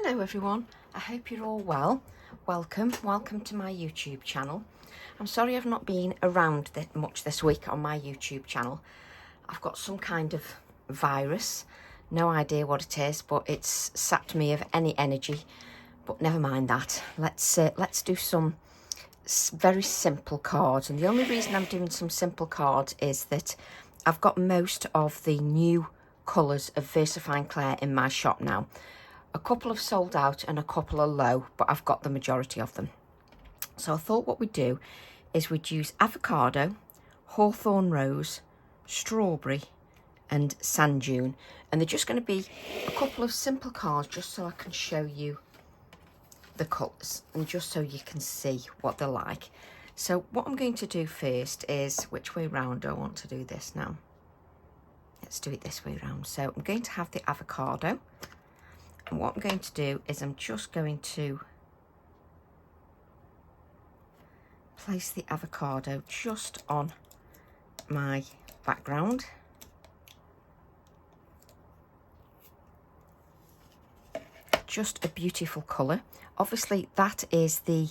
Hello everyone, I hope you're all well. Welcome to my YouTube channel. I'm sorry I've not been around much this week on my YouTube channel. I've got some kind of virus, no idea what it is, but it's sapped me of any energy. But never mind that. Let's do some very simple cards, and the only reason I'm doing some simple cards is that I've got most of the new colours of VersaFine Clair in my shop now. A couple have sold out and a couple are low, but I've got the majority of them. So I thought what we'd do is we'd use avocado, hawthorn rose, strawberry and sand dune, and they're just going to be a couple of simple cards just so I can show you the colours and just so you can see what they're like. So what I'm going to do first is, which way round do I want to do this now? Let's do it this way round. So I'm going to have the avocado, and what I'm going to do is I'm just going to place the avocado just on my background. Just a beautiful colour. Obviously that is the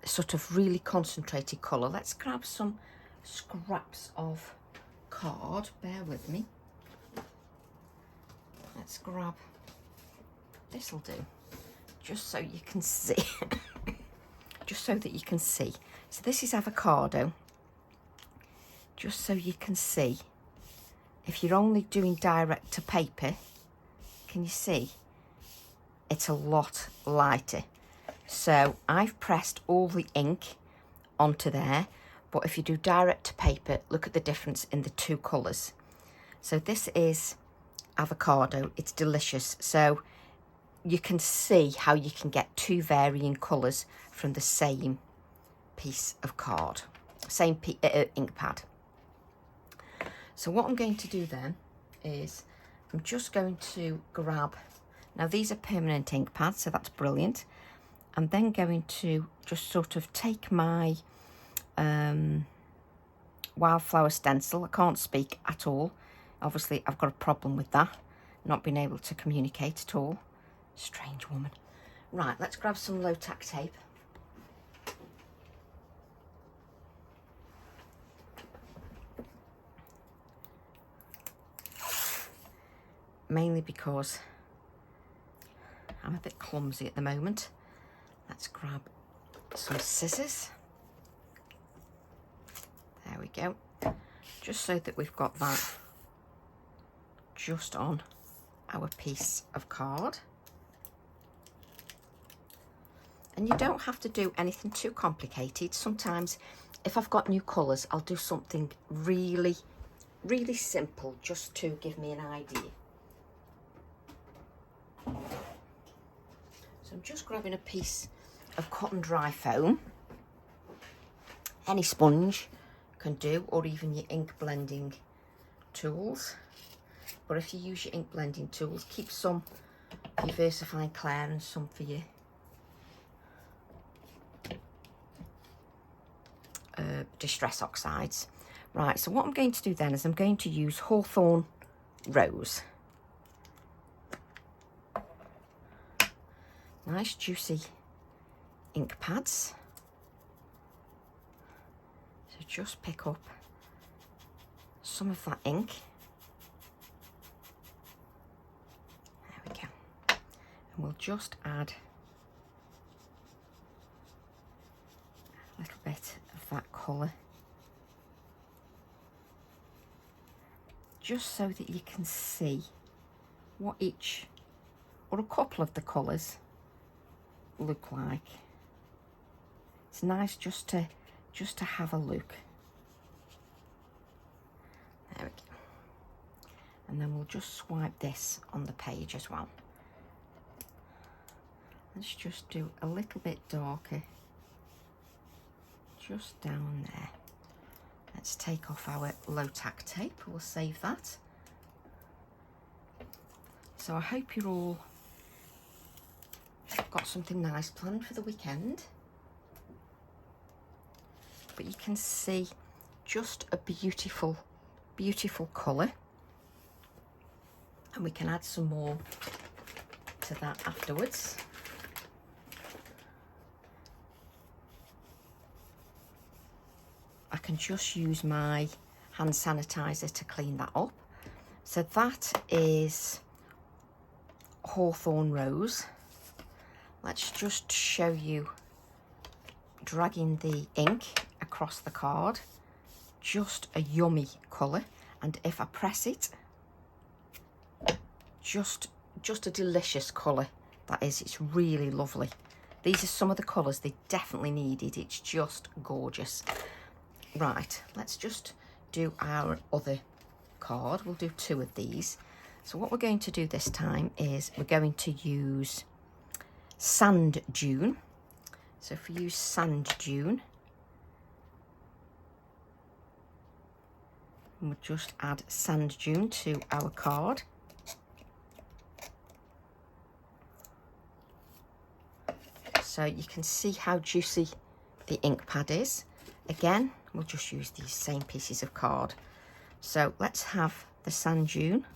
sort of really concentrated colour. Let's grab some scraps of card, bear with me. Let's grab, this'll do, just so you can see. Just so that you can see. So this is avocado, just so you can see. If you're only doing direct to paper, can you see? It's a lot lighter. So I've pressed all the ink onto there, but if you do direct to paper, look at the difference in the two colours. So this is avocado, it's delicious. So you can see how you can get two varying colours from the same piece of card, same ink pad. So what I'm going to do then is I'm just going to grab, now these are permanent ink pads, so that's brilliant. I'm then going to just sort of take my wildflower stencil. I can't speak at all. Obviously I've got a problem with that, not being able to communicate at all. Strange woman. Right, let's grab some low tack tape. Mainly because I'm a bit clumsy at the moment. Let's grab some scissors. There we go. Just so that we've got that just on our piece of card. And you don't have to do anything too complicated. Sometimes if I've got new colours, I'll do something really, really simple just to give me an idea. So I'm just grabbing a piece of cotton dry foam. Any sponge can do, or even your ink blending tools. But if you use your ink blending tools, keep some for your VersaFine Clair and some for your distress oxides. Right, so what I'm going to do then is I'm going to use hawthorn rose. Nice juicy ink pads. So just pick up some of that ink. There we go. And we'll just add a little bit of that colour, just so that you can see what each or a couple of the colours look like. It's nice just to have a look. There we go. And then we'll just swipe this on the page as well. Let's just do a little bit darker just down there. Let's take off our low tack tape. We'll save that. So I hope you're all got something nice planned for the weekend. But you can see just a beautiful, beautiful colour. And we can add some more to to that afterwards. I can just use my hand sanitizer to clean that up. So that is Hawthorn Rose. Let's just show you dragging the ink across the card. Just a yummy colour, and if I press it, just a delicious colour. That is, it's really lovely. These are some of the colours they definitely needed. It's just gorgeous. Right, let's just do our other card. We'll do 2 of these. So what we're going to do this time is we're going to use Sand Dune. So if we use Sand Dune, we'll just add Sand Dune to our card. So you can see how juicy the ink pad is. Again, we'll just use these same pieces of card. So let's have the Sand Dune.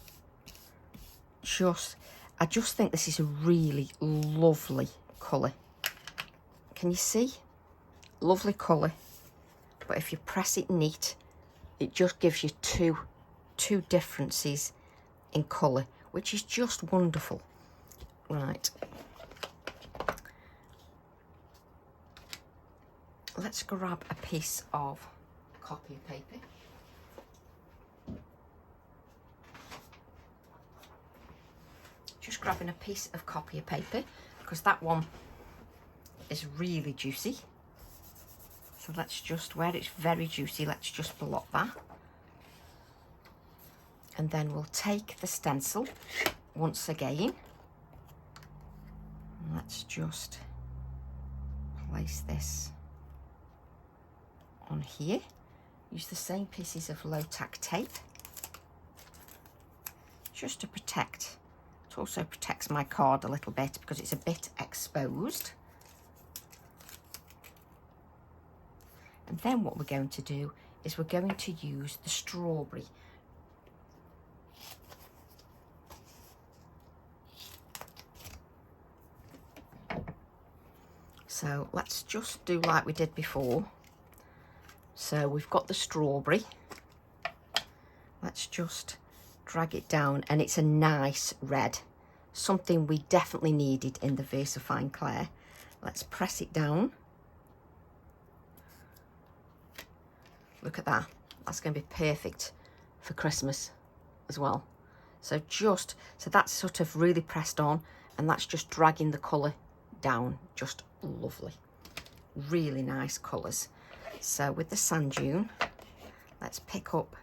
I just think this is a really lovely colour. Can you see? Lovely colour. But if you press it neat, it just gives you two differences in colour, which is just wonderful. Right. Let's grab a piece of copy paper. Just grabbing a piece of copy paper because that one is really juicy. So let's just, where it's very juicy, let's just block that. And then we'll take the stencil once again. Let's just place this on here. Use the same pieces of low tack tape just to protect. It also protects my card a little bit because it's a bit exposed. And then what we're going to do is we're going to use the strawberry. So let's just do like we did before. So we've got the strawberry. Let's just drag it down, and it's a nice red. Something we definitely needed in the VersaFine Clair. Let's press it down. Look at that. That's going to be perfect for Christmas as well. So that's sort of really pressed on, and that's just dragging the colour down. Just lovely. Really nice colours. So with the Sand Dune, let's pick up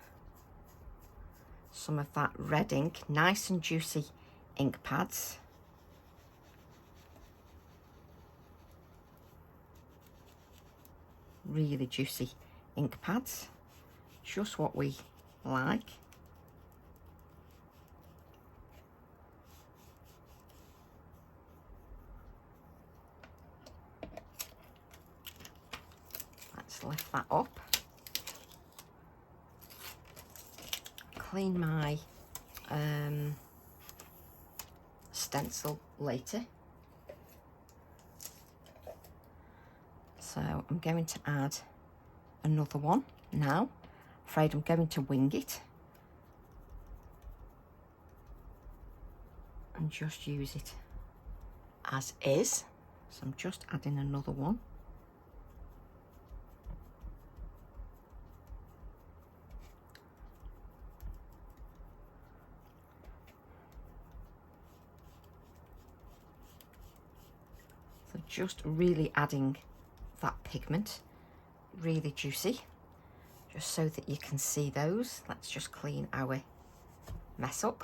some of that red ink, nice and juicy ink pads. Really juicy ink pads, just what we like. Let's lift that up. Clean my stencil later. So I'm going to add another one now. Afraid I'm going to wing it and just use it as is. So I'm just adding another one. So just really adding that pigment, really juicy, just so that you can see those. Let's just clean our mess up.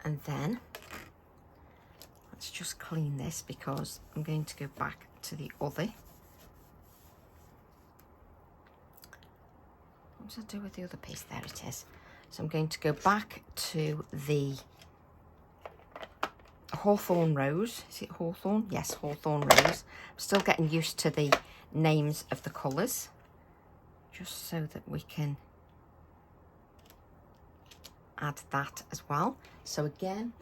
And then let's just clean this because I'm going to go back to the other. What did I do with the other piece? There it is. So I'm going to go back to the Hawthorn Rose. Is it Hawthorn? Yes, Hawthorn Rose. I'm still getting used to the names of the colours, just so that we can add that as well. So again,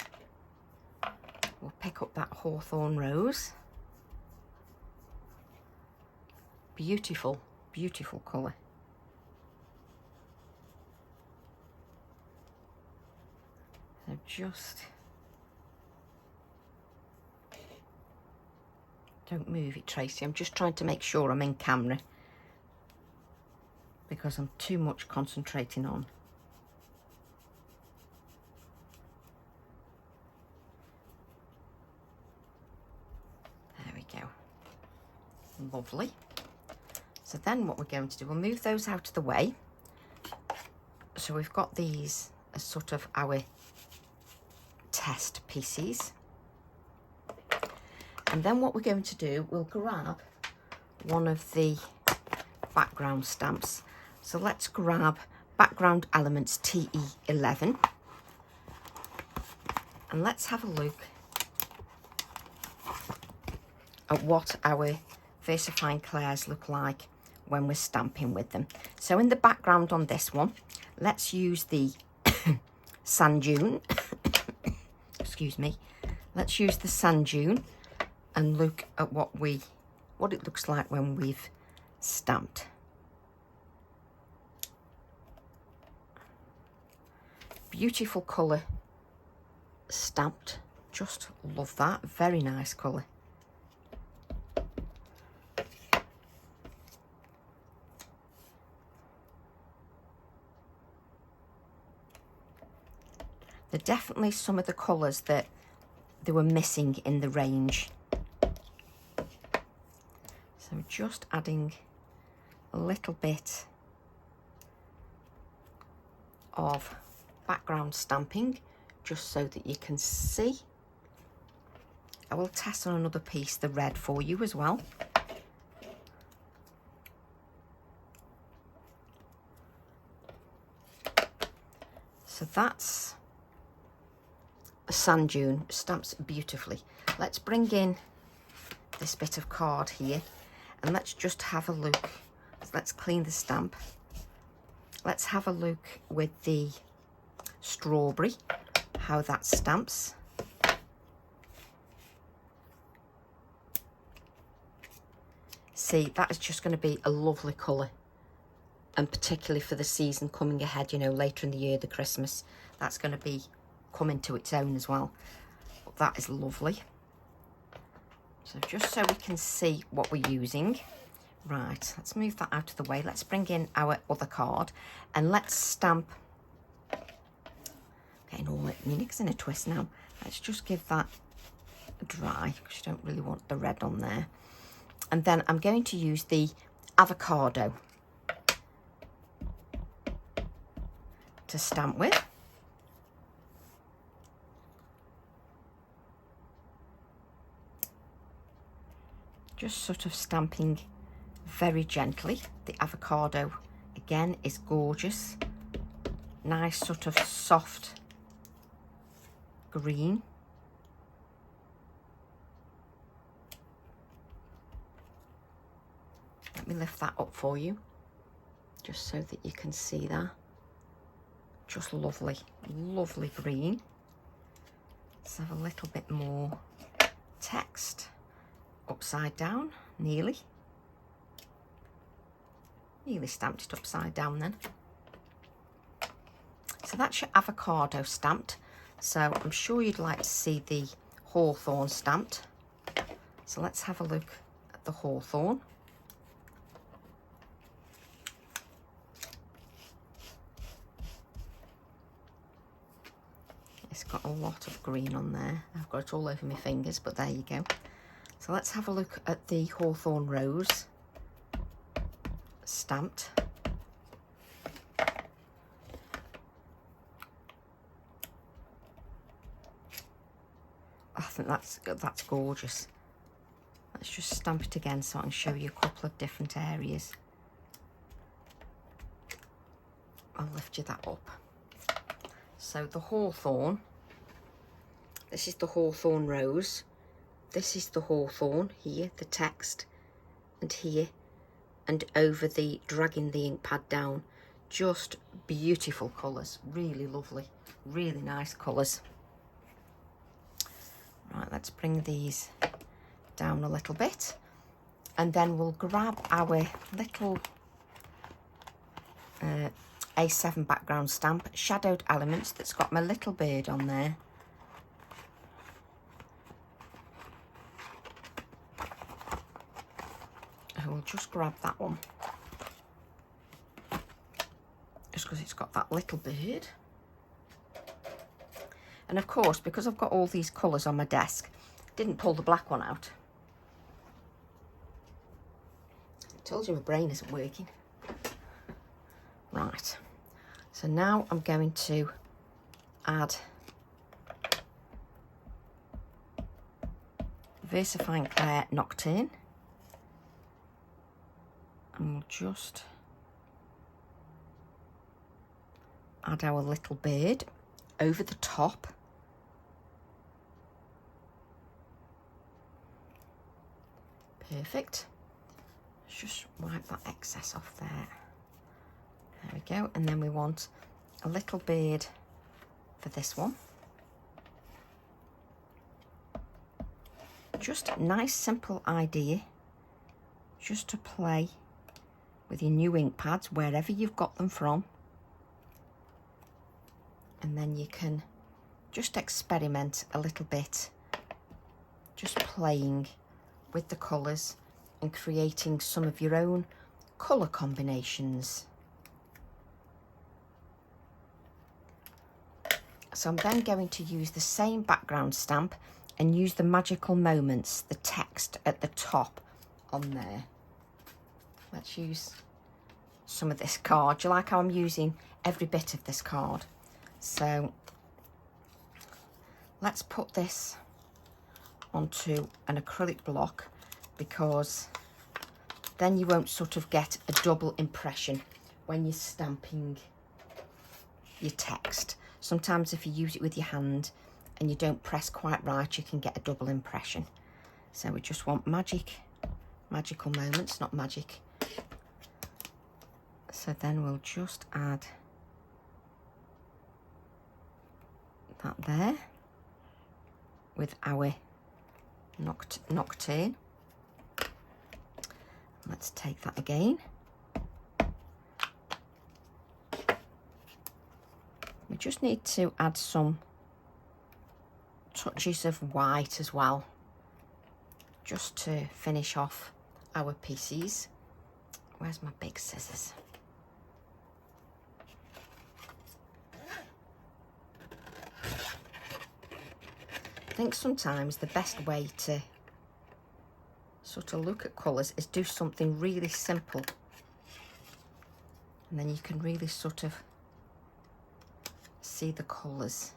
we'll pick up that hawthorn rose. Beautiful, beautiful colour. So just don't move it, Tracy. I'm just trying to make sure I'm in camera because I'm too much concentrating on. There we go. Lovely. So then what we're going to do, we'll move those out of the way. So we've got these as sort of our test pieces. And then what we're going to do, we'll grab one of the background stamps. So let's grab Background Elements TE11. And let's have a look at what our VersaFine Clairs look like when we're stamping with them. So in the background on this one, let's use the sand dune. Excuse me. Let's use the sand dune and look at what it looks like when we've stamped. Beautiful colour stamped. Just love that. Very nice colour. They're definitely some of the colours that they were missing in the range. So just adding a little bit of background stamping just so that you can see. I will test on another piece the red for you as well. So that's a sand dune, stamps beautifully. Let's bring in this bit of card here and let's just have a look. Let's clean the stamp. Let's have a look with the strawberry, how that stamps. See, that is just going to be a lovely colour, and particularly for the season coming ahead, you know, later in the year, the Christmas, that's going to be coming to its own as well. But that is lovely. So just so we can see what we're using. Right, let's move that out of the way. Let's bring in our other card and let's stamp. Getting all my knicks in a twist now. Let's just give that a dry because you don't really want the red on there. And then I'm going to use the avocado to stamp with. Just sort of stamping very gently. The avocado again is gorgeous. Nice sort of soft green. Let me lift that up for you just so that you can see that. Just lovely, lovely green. Let's have a little bit more text. Upside down, nearly stamped it upside down then. So that's your avocado stamped. So I'm sure you'd like to see the hawthorn stamped. So let's have a look at the hawthorn. It's got a lot of green on there. I've got it all over my fingers, but there you go. So let's have a look at the hawthorn rose stamped. I think that's gorgeous. Let's just stamp it again so I can show you a couple of different areas. I'll lift you that up. So the hawthorn, this is the hawthorn rose. This is the hawthorn here, the text, and here, and over the dragging the ink pad down just beautiful colours, really lovely, really nice colours. Right, let's bring these down a little bit, and then we'll grab our little A7 background stamp, Shadowed Elements, that's got my little bird on there. And we'll just grab that one, just because it's got that little bird. And of course, because I've got all these colours on my desk, didn't pull the black one out. Told you my brain isn't working. Right, so now I'm going to add VersaFine Clair Nocturne, and we'll just add our little bird over the top. Perfect. Let's just wipe that excess off there. There we go. And then we want a little bird for this one. Just a nice simple idea, just to play with your new ink pads wherever you've got them from. And then you can just experiment a little bit, just playing with the colours and creating some of your own colour combinations. So I'm then going to use the same background stamp and use the magical moments, the text at the top on there. Let's use some of this card. Do you like how I'm using every bit of this card? So let's put this onto an acrylic block, because then you won't sort of get a double impression when you're stamping your text. Sometimes if you use it with your hand and you don't press quite right, you can get a double impression. So we just want magical moments, not magic. So then we'll just add that there with our Nocturne. Let's take that again. We just need to add some touches of white as well, just to finish off our pieces. Where's my big scissors? I think sometimes the best way to sort of look at colours is do something really simple, and then you can really sort of see the colours.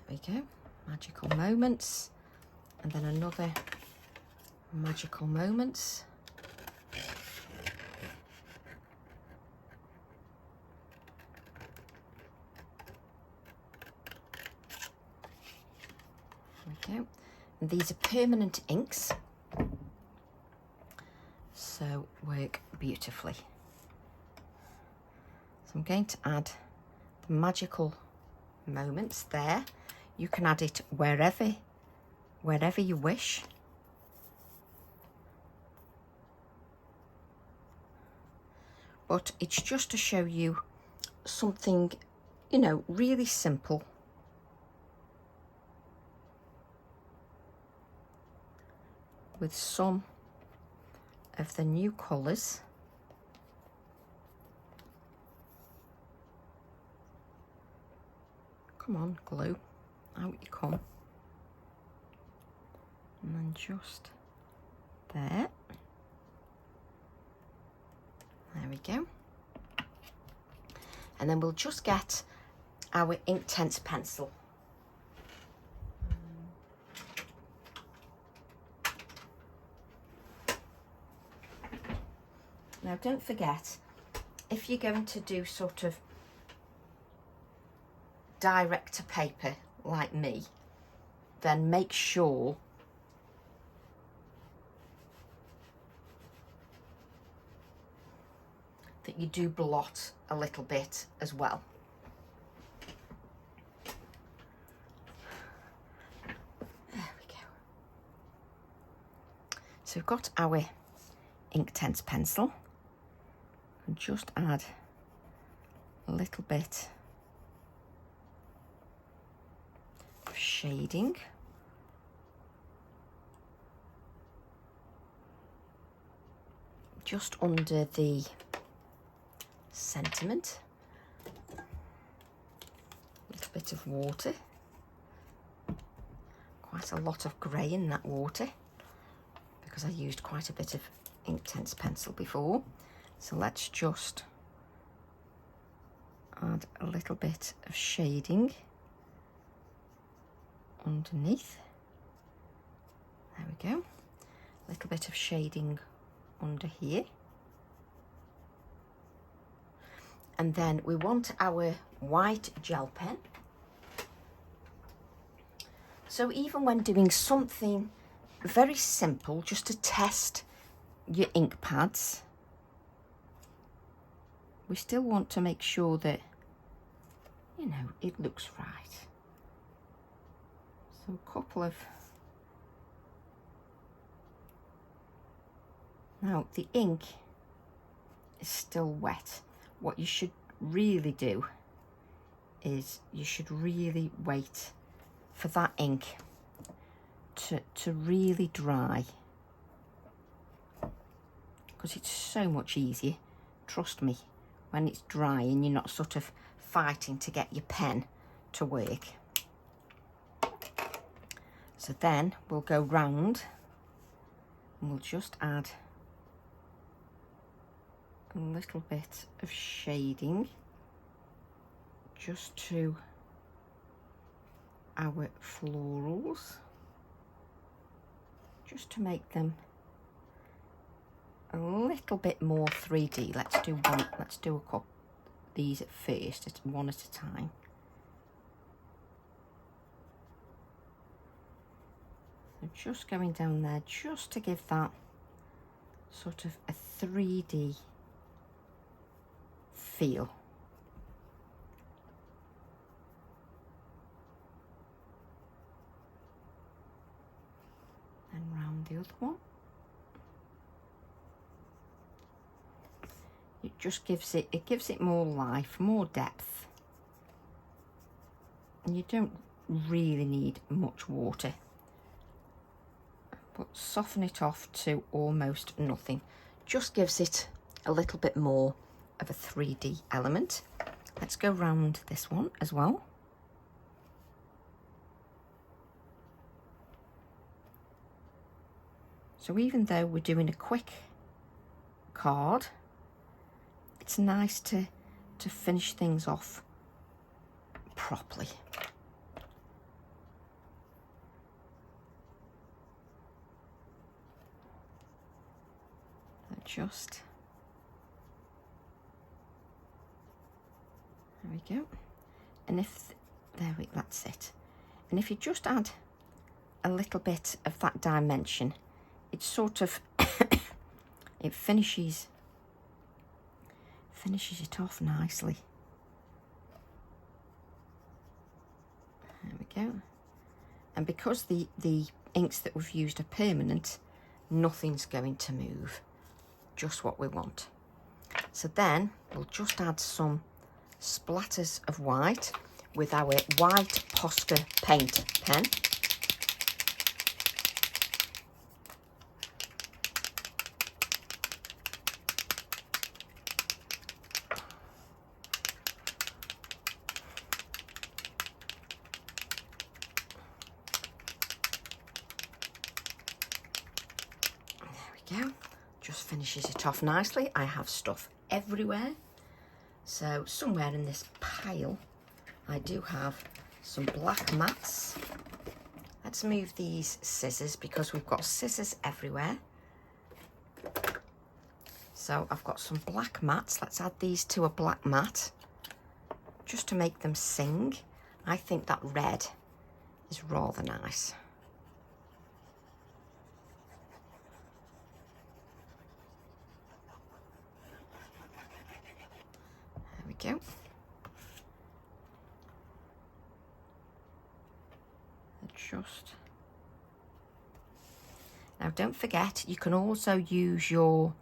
There we go, magical moments, and then another magical moments. There we go. And these are permanent inks, so work beautifully. So I'm going to add the magical moments there. You can add it wherever you wish. But it's just to show you something, you know, really simple. With some of the new colours. Come on, glue, out you come. And then just there. There we go. And then we'll just get our Inktense pencil. Now don't forget, if you're going to do sort of direct to paper like me, then make sure that you do blot a little bit as well. There we go. So we've got our Inktense pencil. And just add a little bit of shading. Just under the sentiment. A little bit of water. Quite a lot of grey in that water because I used quite a bit of Inktense pencil before. So let's just add a little bit of shading underneath. There we go. A little bit of shading under here. And then we want our white gel pen. So even when doing something very simple, just to test your ink pads, we still want to make sure that, you know, it looks right. So a couple of... Now the ink is still wet. What you should really do is you should really wait for that ink to really dry, because it's so much easier, trust me, when it's dry and you're not sort of fighting to get your pen to work. So then we'll go round and we'll just add a little bit of shading just to our florals, just to make them a little bit more 3D. Let's do a couple these at first, it's one at a time. So just going down there just to give that sort of a 3D feel. And round the other one. It just gives it more life, more depth. And you don't really need much water. But soften it off to almost nothing. Just gives it a little bit more of a 3D element. Let's go round this one as well. So even though we're doing a quick card, it's nice to finish things off properly. Just there we go. And that's it. And if you just add a little bit of that dimension, it sort of it finishes it off nicely. There we go. And because the inks that we've used are permanent, nothing's going to move. Just what we want. So then we'll just add some splatters of white with our white Posca paint pen. There we go. Just finishes it off nicely. I have stuff everywhere. So somewhere in this pile, I do have some black mats. Let's move these scissors because we've got scissors everywhere. So I've got some black mats. Let's add these to a black mat just to make them sing. I think that red is rather nice. There we go. Just now, don't forget you can also use your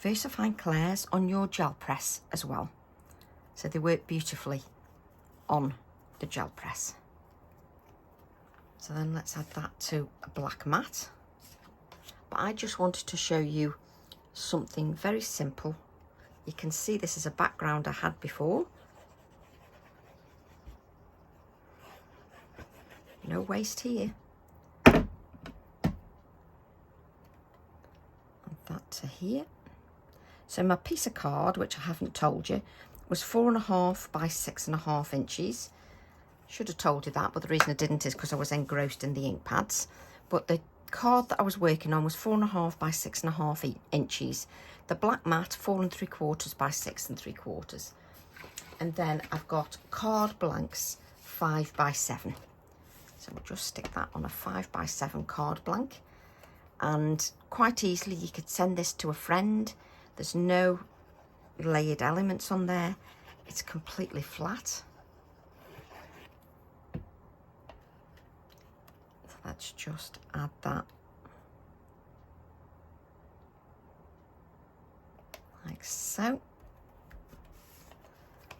VersaFine Clairs on your gel press as well, so they work beautifully on the gel press. So then let's add that to a black mat. But I just wanted to show you something very simple. You can see this is a background I had before. No waste here. And that to here. So my piece of card, which I haven't told you, was 4.5 by 6.5 inches. Should have told you that, but the reason I didn't is because I was engrossed in the ink pads. But the card that I was working on was 4.5 by 6.5 inches. The black mat 4.75 by 6.75. And then I've got card blanks 5 by 7. So we'll just stick that on a 5 by 7 card blank. And quite easily you could send this to a friend. There's no layered elements on there. It's completely flat. So let's just add that like so.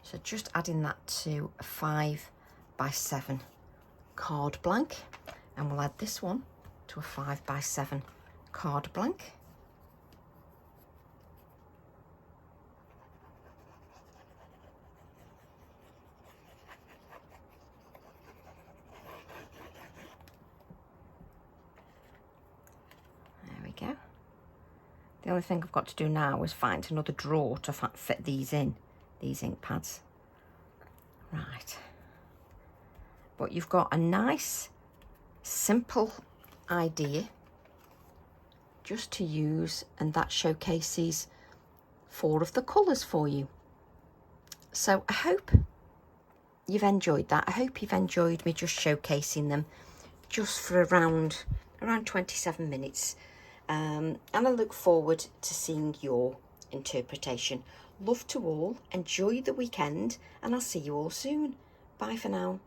So just adding that to a 5 by 7 card blank, and we'll add this one to a 5 by 7 card blank. There we go. The only thing I've got to do now is find another drawer to fit these in, these ink pads. Right. But you've got a nice, simple idea just to use, and that showcases 4 of the colours for you. So I hope you've enjoyed that. I hope you've enjoyed me just showcasing them just for around 27 minutes. And I look forward to seeing your interpretation. Love to all, enjoy the weekend, and I'll see you all soon. Bye for now.